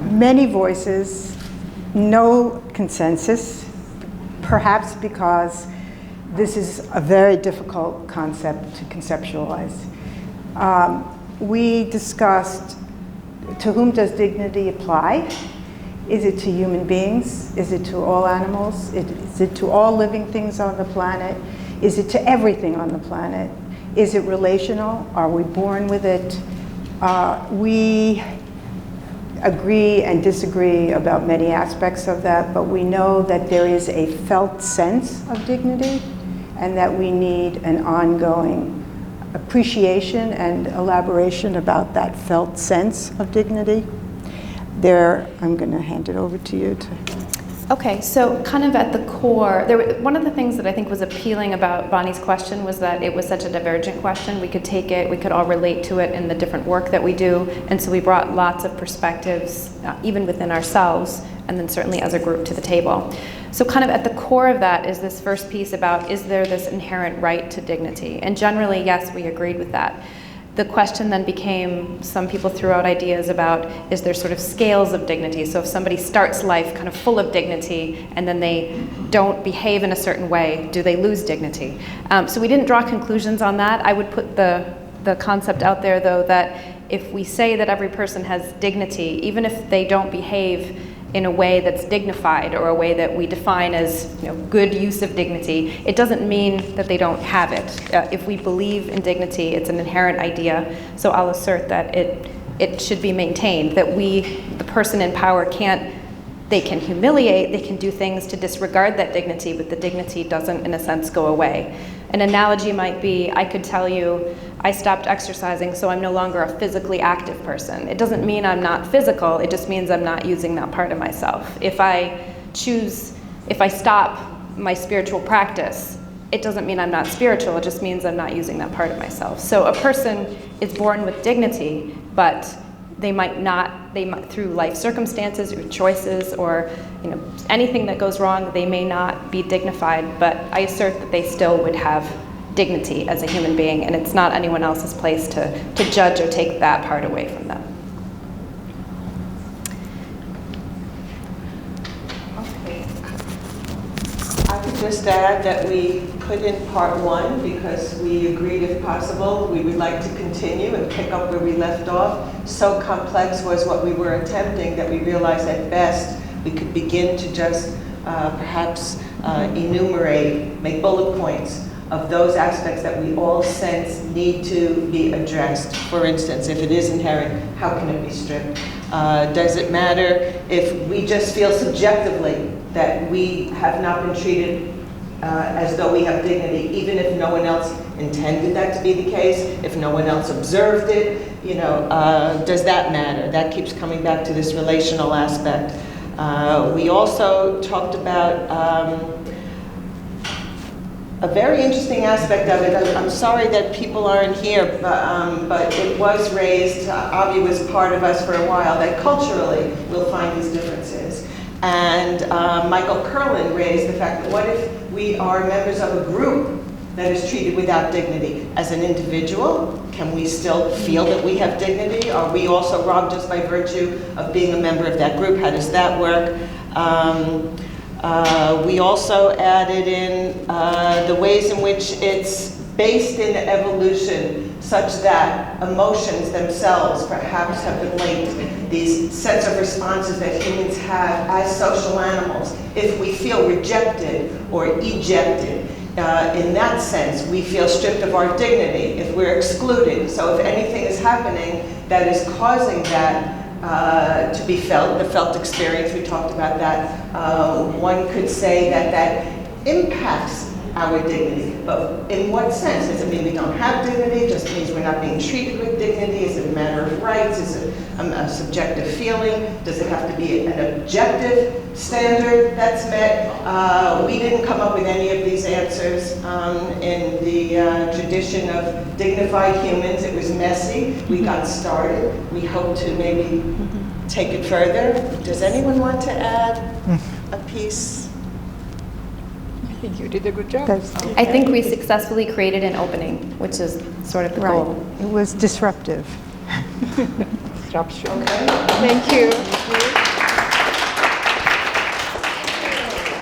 Many voices, no consensus, perhaps because this is a very difficult concept to conceptualize. We discussed, to whom does dignity apply? Is it to human beings? Is it to all animals? Is it to all living things on the planet? Is it to everything on the planet? Is it relational? Are we born with it? We agree and disagree about many aspects of that, but we know that there is a felt sense of dignity and that we need an ongoing appreciation and elaboration about that felt sense of dignity. I'm going to hand it over to you. Okay, so kind of at the core, one of the things that I think was appealing about Bonnie's question was that it was such a divergent question. We could take it, we could all relate to it in the different work that we do, and so we brought lots of perspectives, even within ourselves, and then certainly as a group to the table. So kind of at the core of that is this first piece about, is there this inherent right to dignity? And generally, yes, we agreed with that. The question then became, some people threw out ideas about, is there sort of scales of dignity? So if somebody starts life kind of full of dignity and then they don't behave in a certain way, do they lose dignity? So we didn't draw conclusions on that. I would put the concept out there, though, that if we say that every person has dignity, even if they don't behave in a way that's dignified or a way that we define as good use of dignity, it doesn't mean that they don't have it. If we believe in dignity, it's an inherent idea, so I'll assert that it should be maintained, that the person in power they can humiliate, they can do things to disregard that dignity, but the dignity doesn't, in a sense, go away. An analogy might be, I could tell you, I stopped exercising, so I'm no longer a physically active person. It doesn't mean I'm not physical, it just means I'm not using that part of myself. If I stop my spiritual practice, it doesn't mean I'm not spiritual, it just means I'm not using that part of myself. So a person is born with dignity, but they might, through life circumstances or choices or anything that goes wrong, they may not be dignified, but I assert that they still would have dignity as a human being, and it's not anyone else's place to judge or take that part away from them. Okay. I could just add that we put in part one because we agreed, if possible, we would like to continue and pick up where we left off. So complex was what we were attempting that we realized at best we could begin to just perhaps enumerate, make bullet points of those aspects that we all sense need to be addressed. For instance, if it is inherent, how can it be stripped? Does it matter if we just feel subjectively that we have not been treated as though we have dignity, even if no one else intended that to be the case, if no one else observed it, does that matter? That keeps coming back to this relational aspect. We also talked about a very interesting aspect of it. I'm sorry that people aren't here, but it was raised, Avi was part of us for a while, that culturally we'll find these differences. And Michael Perlman raised the fact that what if we are members of a group that is treated without dignity? As an individual, can we still feel that we have dignity? Are we also robbed just by virtue of being a member of that group? How does that work? We also added in the ways in which it's based in evolution, such that emotions themselves perhaps have been linked, these sets of responses that humans have as social animals. If we feel rejected or ejected, in that sense, we feel stripped of our dignity if we're excluded. So if anything is happening that is causing that to be felt, the felt experience, we talked about that, one could say that that impacts our dignity. But in what sense? Does it mean we don't have dignity? It just means we're not being treated with dignity? Is it a matter of rights? Is it a subjective feeling? Does it have to be an objective standard that's met? We didn't come up with any of these answers in the tradition of dignified humans. It was messy. We got started. We hope to maybe take it further. Does anyone want to add a piece? I think you did a good job. Okay. I think we successfully created an opening, which is sort of the goal. It was disruptive. disruption. Okay. Thank you. Thank you.